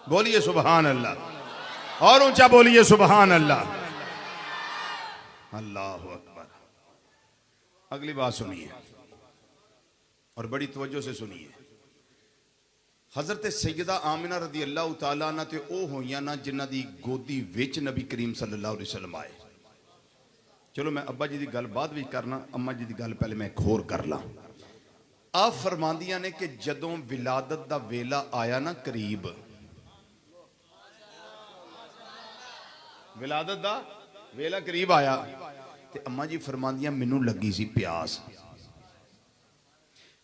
बोलिए सुभान अल्लाह, और ऊंचा बोलिए सुभान अल्लाह। अल्लाह अकबर। अगली बात सुनिए और बड़ी तवज्जो से सुनिए। हजरत सैयदा आमिना रदी अल्लाह तआला अन्हा ते ओ होइयां ना जिन्हां दी गोदी विच नबी करीम सल्लल्लाहु अलैहि वसल्लम आए। चलो मैं अब्बा जी की गल बाद भी करना, अम्मा जी की गल पहले मैं एक होर कर ला। आप फरमांदियां ने कि जदों विलादत दा वेला आया ना करीब, विलादत दा वेला करीब आया ते अम्मा जी फरमांदियां मैनू लगी सी प्यास,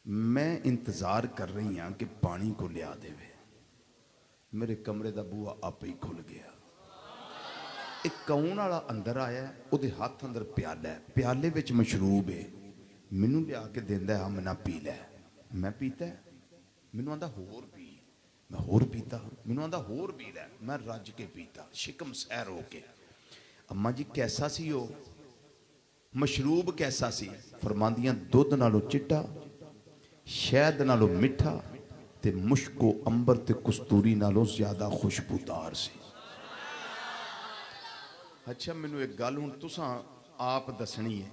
मैं इंतजार कर रही हाँ कि पानी को लिया देवे। मेरे कमरे का बूहा आप ही खुल गया। एक कौन वाला अंदर आया, उहदे हाथ अंदर प्याला है, प्याले विच मशरूब है, मैनू लिया के देंदा है, मना पी लै। मैं पीता, मैनू आंदा होर पी, मैं होर पीता, मैनू आंदा होर पी लै, मैं रज के पीता शिकम सैर हो के। अम्मा जी कैसा सी हो मशरूब, कैसा सी? फरमांदियां दुध नालों चिट्टा, शहद नालों मिठा ते मुश्को अंबर ते कस्तूरी नालों ज्यादा खुशबूदार सी। अच्छा मैनू एक गल हुण तुसां आप दसनी है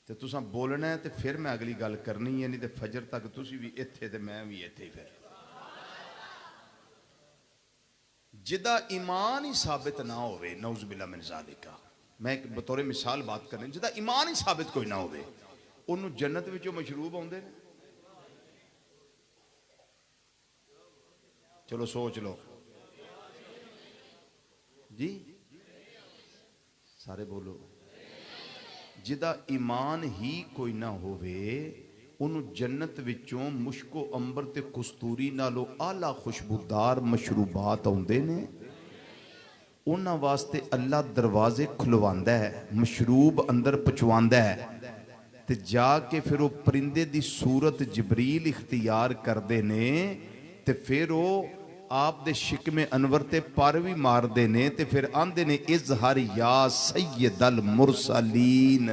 ते तुसां बोलना है ते फिर मैं अगली गल करनी है, नहीं तो फजर तक तुसी भी इत्थे ते मैं भी इत्थे। फिर जिदा ईमान ही साबित ना होवे, नौज़ बिल्लाह मिन ज़ालिका, मैं एक बतौर मिसाल बात करनी, जिदा ईमान ही साबित कोई ना होवे उन्होंने जन्नत विचों मशरूब आउंदे ने। चलो सोच लो जी, सारे बोलो। जिदा ईमान ही कोई ना होवे उन्होंने जन्नत विचों मुश्को अंबर ते कस्तूरी नालों आला खुशबूदार मशरूबात आउंदे ने। उन्हां वास्ते अल्लाह दरवाजे खुलवांदा है, मशरूब अंदर पहुंचांदा है ते जाके फिर वो परिंदे दी सूरत जबरील इख्तियार करते ने ते फिर वो आप दे शिकमे अनवर ते पर भी मारते ने ते फिर आंदे ने इज़हर या सैयदल मुरसलीन,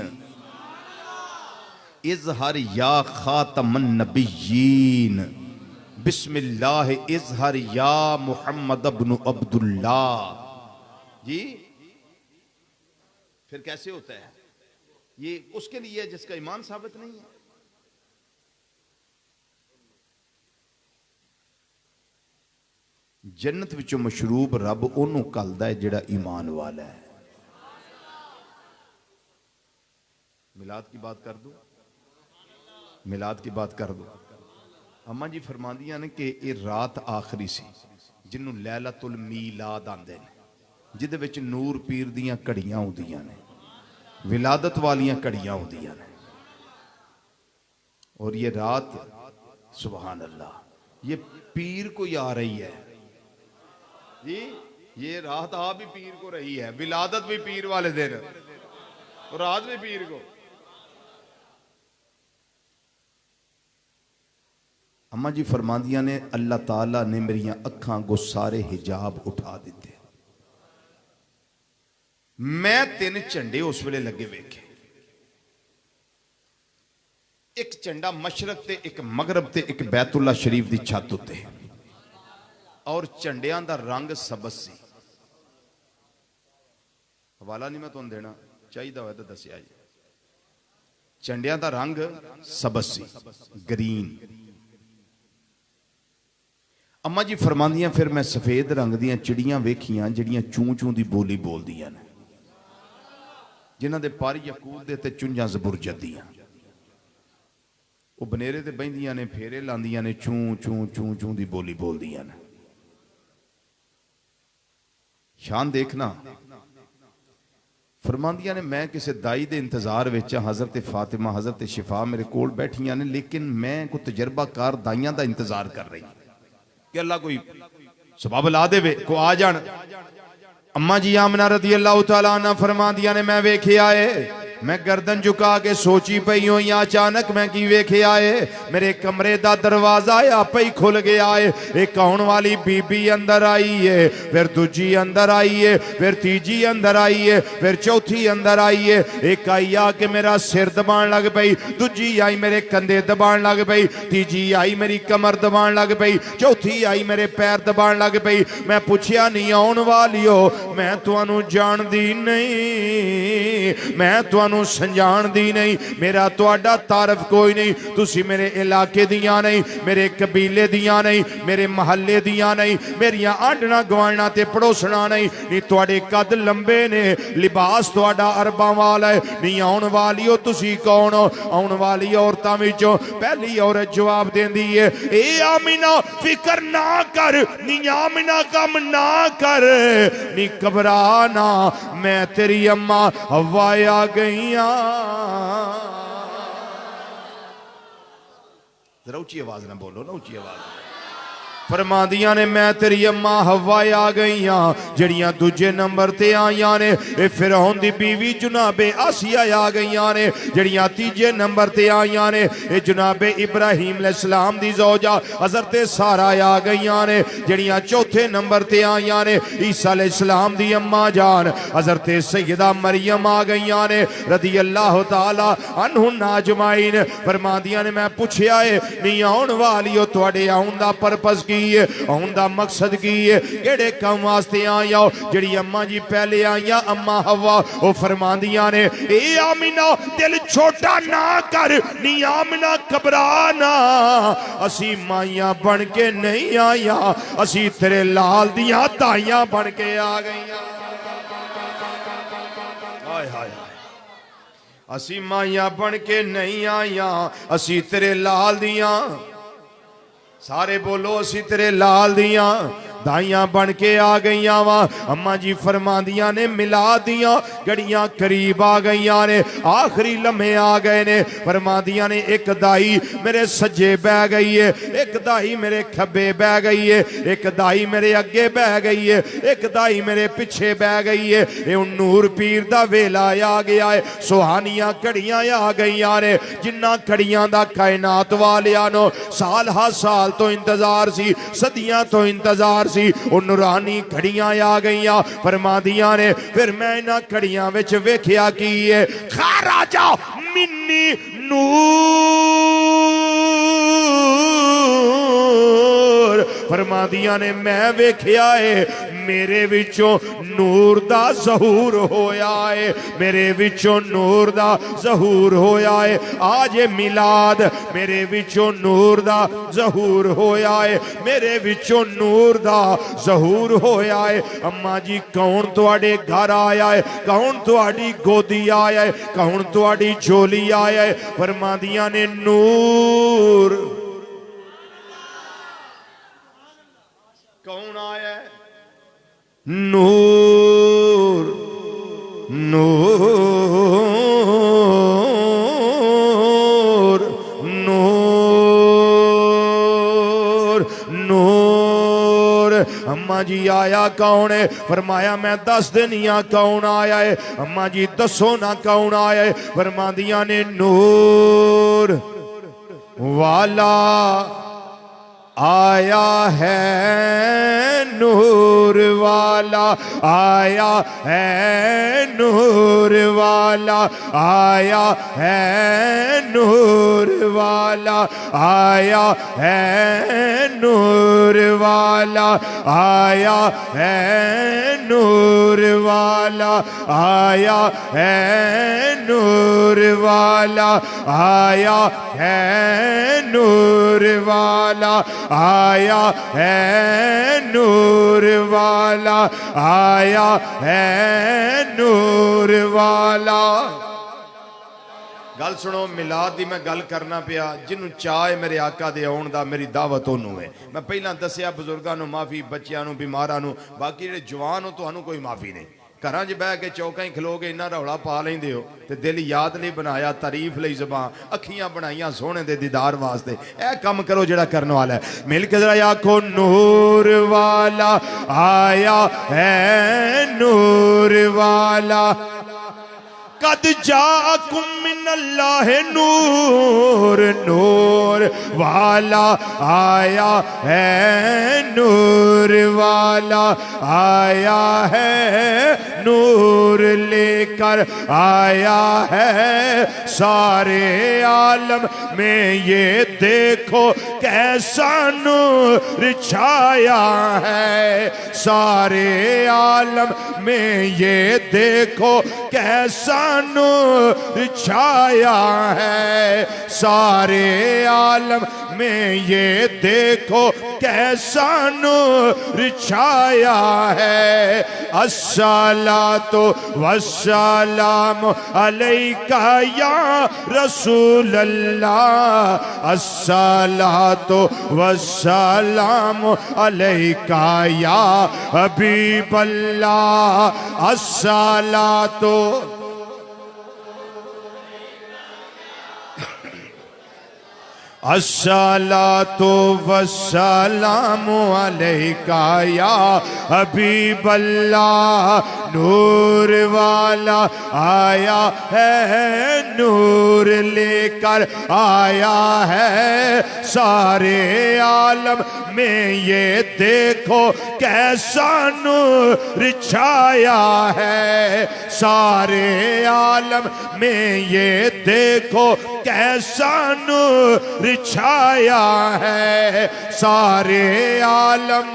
इज़हर या खातमन नबिय्यीन, बिस्मिल्लाह इज़हर या मुहम्मद इब्न अब्दुल्लाह जी। फिर कैसे होता है ये? उसके लिए है जिसका ईमान साबित नहीं है। जन्नत विचों मशरूब रब ओनू घलदा है जिहड़ा ईमान वाला है। मिलाद की बात कर दो, मिलाद की बात कर दो। अम्मा जी फरमांदियां ने कि ये रात आखिरी सी जिन्हों लैलतुल मीलाद आंदे ने, जिहदे विच नूर पीर दियां घड़ियां आउंदियां ने, विलादत वालियां घड़ियां आउंदियां ने। और ये रात सुभान अल्लाह, ये पीर को आ रही है जी, ये रात आप भी पीर को रही है, विलादत भी पीर वाले दिन और रात भी पीर को। अम्मा जी फरमांदियां ने अल्लाह ताला ने मेरियां अखां को सारे हिजाब उठा दिते। मैं 3 झंडे उस वेले लगे वेखे, एक झंडा मशरक ते, एक मगरब ते, एक बैतुल्ला शरीफ की छत उत्ते, और झंडियां दा रंग सबस सी। हवाला नहीं मैं तुहानू देना, चाहिए होया तो दसिया जी। झंडियां दा रंग सबस सी, ग्रीन। अम्मा जी फरमांदियां फिर मैं सफेद रंग दियां चिड़ियां वेखियां जिहड़ियां चूं चूं दी बोली बोलदियां ने, जिन्हां दे पर यकूत दे ते चुंझां ज़बुरजद दियां। वो बनेरे ते बहिंदियां ने, फेरे लांदियां ने, चूं चूं चूं चूं दी बोली बोलदियां ने। शान देखना। फरमांदियां ने मैं किसी दाई दे इंतजार विच, हज़रत फातिमा हज़रत शिफा मेरे कोल बैठियां ने, लेकिन मैं कोई तजर्बाकार दाइयां दा इंतजार कर रही कि अल्लाह कोई सबब ला दे को आ जान। अम्मा जी आमना रज़ी अल्लाह तआला अन्हा फरमांदियां ने मैं वेखिया है मैं गर्दन झुका के सोची पई हूं या अचानक मैं की वेख्या है मेरे कमरे दा दरवाजा आपे ही खुल गया है। एक आउण वाली बीबी अंदर आई है, फिर दूजी अंदर आई है, फिर तीजी अंदर आई है, फिर चौथी अंदर आई है। एक आई आके मेरा सिर दबाण लग पई, दूजी आई मेरे कंधे दबाण लग पई, तीजी आई मेरी कमर दबाण लग पई, चौथी आई मेरे पैर दबाण लग पई। मैं पूछया नहीं आउण वालियो मैं तुहानू जानदी नहीं, मैं तुहानू संजानदी नहीं, मेरा तुहाडा तारफ कोई नहीं, तुसी मेरे इलाके दियां नहीं, मेरे कबीले दियां नहीं, मेरे महल्ले दियां नहीं, मेरियां आंडना गवाना ते पड़ोसना नहीं। नी तुहाडे कद लंबे ने, लिबास तुहाडा अरबां वाला है। नी आउण वालियो तुसी कौन हो? आउण वाली औरतां विचों पहली औरत जवाब देंदी है ए आमिना फिकर ना कर, नी आमिना कम ना कर, नी घबरा ना, मैं तेरी अम्मा हवा आ गईया। जरा ऊंची आवाज ना बोलो ना, ऊंची आवाज। फरमादियां ने मैं तेरी अम्मा हवा आ गई हाँ। जड़ियां दूजे नंबर ते आईयां ने ए फिरौन दी बीवी जनाबे आसिया आ गई ने। जड़ियां तीजे नंबर ते आईयां ने ए जनाबे इब्राहिम अलैहिस्सलाम दी ज़ौजा हज़रत सारा आ गई ने। जड़ियां चौथे नंबर ते आईयां ने ईसा अलैहिस्सलाम दी अम्मा जान हज़रत सैयदा मरियम आ गई ने रदी अल्लाह तआला अन्हुन्ना अजमाइन। फरमादियां ने मैं पूछया है नी आउण वालियो तुहाडे आउण दा पर्पस आउण दा मकसद की है, केड़े काम वास्ते आया हो? जड़ी अम्मा जी पहले आईया अम्मा हवा ओ फरमांदियां ने ए आमिना दिल छोटा ना कर, नी आमिना घबरा ना, असी माइया बन के नहीं आया, असी तेरे लाल दियां ताइयां बन के आ गईयां। हाय हाय असी माइया बन के नहीं आया, असी तेरे लाल दियां, सारे बोलो असी तेरे लाल दियां दाइयां बन के आ गई वा। अम्मा जी फरमांदियां ने मिला दियां गड़ियां करीब आ गई ने, आखिरी लम्हे आ गए ने। फरमांदियां ने एक दाई मेरे सज्जे बह गई है, एक दाई मेरे खब्बे बह गई है, एक दाई मेरे अगे बह गई है, एक दाई मेरे पिछे बह गई है। ये नूर पीर दा वेला आ गया है, सुहानियां घड़ियां आ गई ने। जिन्ना घड़ियां दा कायनात वालियां नो साल हा साल तो इंतजार सी, सदियां तो इंतजार सी, ओ नूरानी घड़ियां आ गईयां। फरमादियां ने फिर मैं इन्हां घड़ियां विच वेख्या की है खाराजा मिन्नी नूर। फरमादियां ने मैं वेख्या है मेरे विचों नूर दा ज़हूर होया है, मेरे विचों नूर दा ज़हूर होया है। आज मिलाद मेरे विचों नूर दा ज़हूर होया है, मेरे विचों नूर दा ज़हूर होया है। अम्मा जी कौन तुहाडे घर आया है, कौन तुहाडी गोदी आया है, कौन तुहाडी झोली आया है? फरमादियां ने नूर। कौन आया है? नूर नूर नूर नूर। अम्मा जी आया कौन है? फरमाया मैं दस दिनिया कौन आया है। अम्मा जी दसो ना कौन आया है? फरमादियां ने नूर वाला आया है, नूर वाला आया है, नूर वाला आया है, नूर वाला आया है, नूर वाला आया है, नूर वाला आया है, नूर वाला आया है, नूर वाला आया है, नूर वाला आया है, नूर वाला। गल सुनो मिलाद दी मैं गल करना पिया जिन्हों चाह है मेरे आका दे आउण दा मेरी दावत ओनू है। मैं पहला दसिया बुजुर्गों नू माफी, बच्चों नू, बीमारां नू, बाकी जिहड़े जवान हो तुहानू कोई माफी नहीं। घर च बह के चौका ही खलो के इन्ना रौला पा लेंदे हो ते दिल याद नहीं बनाया, तारीफ लई ज़बान, अखियां बनाइयां सोने दे दीदार वास्ते। ए काम करो जेड़ा करने वाला है। मिल के जरा आखो नूर वाला आया है, नूर वाला कद जाकुम मिनल्लाह नूर, नूर वाला आया है, नूर वाला आया है, नूर लेकर आया है सारे आलम में। ये देखो कैसा नूर छाया है सारे आलम में, ये देखो कैसा नूर छाया है सारे आलम में, ये देखो कैसा नूर छाया है। अस्सलातु वस्सलाम अलैका या रसूल अल्लाह, अस्सलातु वस्सलाम अलैका या हबीब अल्लाह, अस्सलातु अस्सलातु वस्सलामु अलैका या हबीब अल्लाह, नूर वाला आया है, नूर लेकर आया है सारे आलम में। ये देखो कैसा नूर छाया है सारे आलम में, ये देखो कैसा नूर छाया है सारे आलम।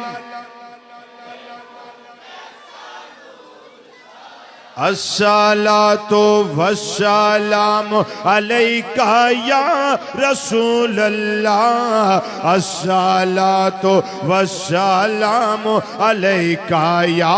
अस्सलातु वस्सलाम अलैका या रसूल अल्लाह, अस्सलातु वस्सलाम अलैका या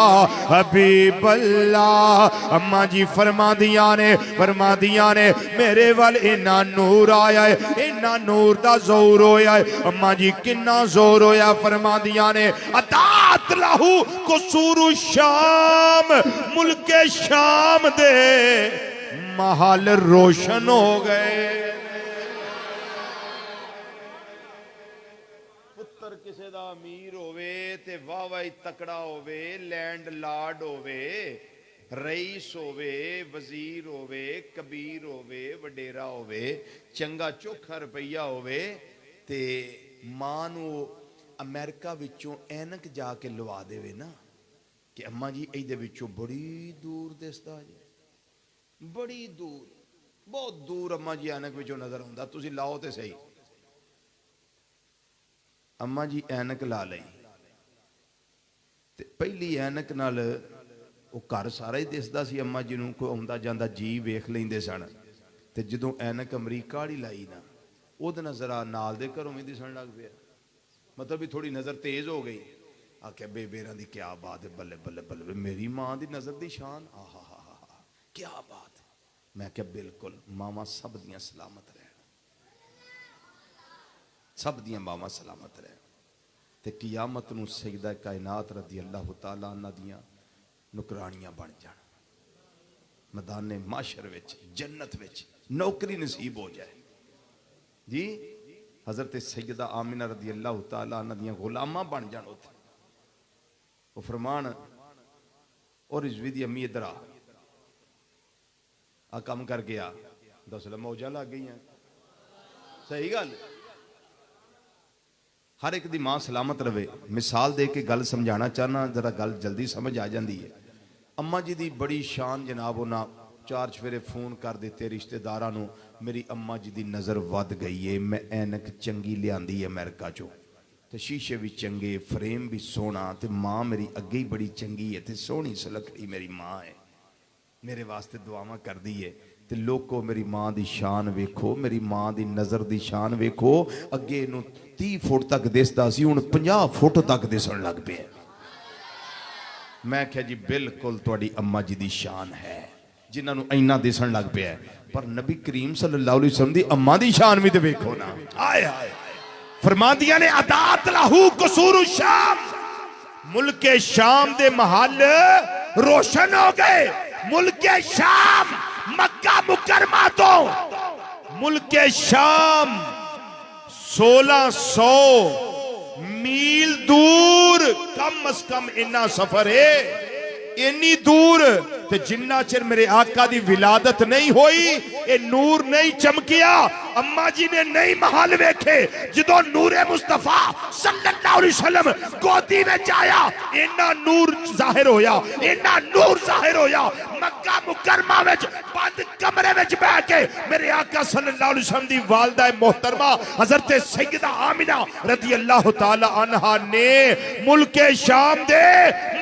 हबीब अल्लाह। अम्मा जी फरमा दिया ने मेरे वाल इन्ना नूर आया है, इन्ना नूर दा जोर होया है। अम्मा जी किन्ना जोर होया, फरमा दिया ने अतात लहू कुसूरु शाम, मुल्के शाम दे महल रोशन हो गए। पुत्र किसे दा अमीर होवे ते वाह वाह तकड़ा होवे, लैंड लॉर्ड होवे, रईस होवे, वजीर होवे, कबीर होवे, वडेरा होवे, चंगा चोखा रुपया होवे ते मां नू अमेरिका विचों ऐनक जाके लवा देवे ना कि अम्मा जी इहदे विचों बड़ी दूर दिसदा जी, बड़ी दूर, बहुत दूर अम्मा जी ऐनक विचों नजर आउंदा, तुसीं लाओ ते सही। अम्मा जी ऐनक ला लई ते पहली ऐनक नाल वो घर सारा ही दिसदा सी, अम्मा जी नूं कोई आउंदा जांदा जी वेख लैंदे सन। ते जदों ऐनक अमरीका वाली लाई ना, उहदे नाल जरा नाल दे घरों भी दिसण लग पिया, मतलब भी थोड़ी नज़र तेज हो गई। आख्या बेबेरा दी क्या बात है, बल्ले बल्ले बल्ले, मेरी मां दी नज़र दी शान, आहा हा हा, क्या बात है। मैं क्या बिल्कुल मावां सब दियां सलामत रह, सब दियां मावां सलामत रह। ते कियामत नूं सैयदा कायनात रज़ी अल्लाह तआला अन्हा दियां नुकरानियां बन जान, मैदाने माशर विच जन्नत विच नौकरी नसीब हो जाए जी। हज़रत सैयदा आमिना रज़ी अल्लाह तआला अन्हा दियां गुलामां बन जान उत्थे। वो फरमान और रिजवी दी अम्मी इधर आ कम कर गया, दस मौजा लग गई। सही गल, हर एक दी मां सलामत रवे। मिसाल दे के गल समझाना चाहना, जरा गल जल्दी समझ आ जाती है। अम्मा जी दी बड़ी शान जनाब, उन्हें चार चफेरे फोन कर दिते रिश्तेदारां नूं, मेरी अम्मा जी दी नज़र वध गई है, मैं ऐनक चंगी लियांदी अमेरिका चो, ते शीशे भी चंगे, फ्रेम भी सोहना, ते मां मेरी अगे ही बड़ी चंगी है, ते सोहनी सुलखड़ी मेरी मां है, मेरे वास्ते दुआवां करदी है। ते लोको मेरी मां दी शान वेखो, मेरी मां दी नज़र दी शान वेखो। अगे नूं 30 फुट तक दिसदा सी, हुण 50 फुट तक दिसण लग पिया। मैं क्या जी बिल्कुल तुहाडी अम्मा जी दी शान है, जिन्हां नूं इन्ना दिसण लग पिया। पर नबी करीम सल्लल्लाहु अलैहि वसल्लम दी अम्मा दी शान भी ते वेखो ना। आए आए फरमांदियां ने अतात लहू कुसूरु शाम, मुल्के शाम दे महल रोशन हो गए। मुल्के शाम, मक्का मुकरमा तो मुल्के शाम 1600 मील दूर, कम अज कम इन्ना सफर है, इन्नी दूर ते जिन्ना चिर मेरे आका दी विलादत नहीं होई ये नूर नहीं चमकिया। अम्मा जी ने नहीं महल वेखे जो नूरे मुस्तफा सल्लल्लाहु अलैहि वसल्लम गोदी में आया इन्ना नूर जाहिर होया, इन्ना नूर जाहिर होया। मक्का मुकरमा विच बंद कमरे विच बैठ के मेरे आका सल्लल्लाहु अलैहि वसल्लम दी वालदा मोहतरमा हजरत सैयदा आमिना रजी अल्लाह तआला अन्हा ने मुल्के शाम दे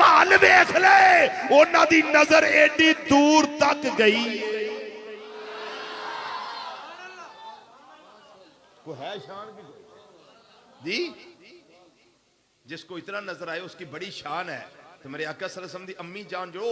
महल वेख ले, उन्हां दी नजर एडी दूर तक गई। को है शान की दी, जिसको इतना नजर आए उसकी बड़ी शान है। तो मेरे आका सल्लल्लाहु अलैहि वसल्लम दी अम्मी जान जो